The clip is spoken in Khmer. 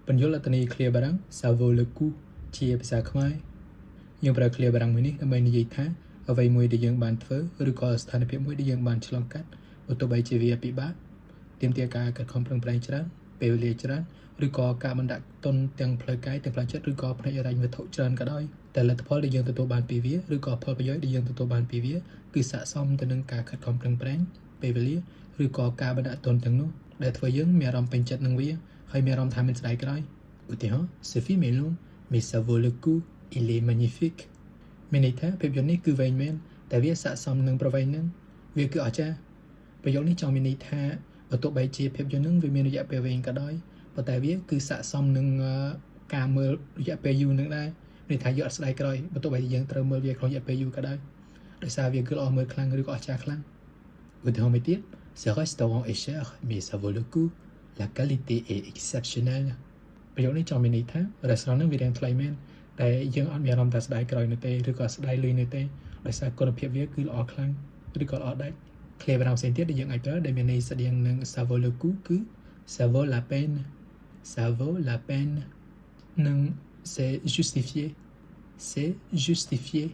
បញ្យលអត្តន័យ clear បារាំង ça vaut le coup ជាភាសាខ្មែរយើងប្រើ clear បារាំងមួយនេះដើម្បីនិយាយថាអ្វីមួយដែលយើងបានធ្វើឬក៏ស្ថានភាពមួយដែលយើងបានឆ្លងកាត់បើទោះបីជាវាពិបាកទាមទារការខិតខំប្រឹងប្រែងច្រើនពេលវេលាច្រើនឬក៏ការបណ្ដាក់ទុនទាំងផ្លូវកាយទាំងផ្លូវចិត្តឬក៏ផ្នែកហិរញ្ញវត្ថុច្រើនក៏ដោយតែលទ្ធផលដែលយើងទទួលបានពីវាឬក៏ផលប្រយោជន៍ដែលយើងទទួលបានពីវាគឺស័ក្តិសមទៅនឹងការខិតខំប្រឹងប្រែងពេលវេលាឬក៏ការបណ្ដាក់ទុនទាំងនោះដែលធ្វើយើងមានអារម្មណ៍ពេញចិត្តនឹងវាហើយមានអារម្មណ៍ថាមានស្ដាយក្រោយឧទាហរណ៍ Ce film est long mais ça vaut le coup il est magnifique មានន័យថាភាពយន្តនេះគឺវែងមែនតែវាស័ក្តិសមនឹងប្រវែងនឹងវាគឺអស្ចារ្យប្រយោគនេះចង់មានន័យថាបើទោះបីជាភាពយន្តនឹងវាមានរយៈពេលវែងក៏ដោយប៉ុន្តែវាគឺស័ក្តិសមនឹងការមើលរយៈពេលយូរនឹងដែរន័យថាយើងអត់ស្ដាយក្រោយបើទោះបីយើងត្រូវមើលវាក្នុងរយៈពេលយូរក៏ដោយដោយសារវាគឺល្អមើលខ្លាំងឬក៏អស្ចារ្យខ្លាំងឧទាហរណ៍មួយទៀត Ce restaurant est cher mais ça vaut le coup la qualité est exceptionnelle ប្រយោគនេះចង់មានន័យថា restaurant នឹងវារាំងថ្លៃមែនតែយើងអត់មានអារម្មណ៍ថាស្ដាយក្រោយនៅទេឬក៏ស្ដាយលុយនៅទេដោយសារគុណភាពវាគឺល្អខ្លាំងឬក៏ល្អដាច់ clear បារាំងផ្សេងទៀតដែលយើងអាចប្រើដែលមានន័យស្តៀងនឹង ça vaut le coup គឺ ça vaut la peine ça vaut la peine និង c'est justifié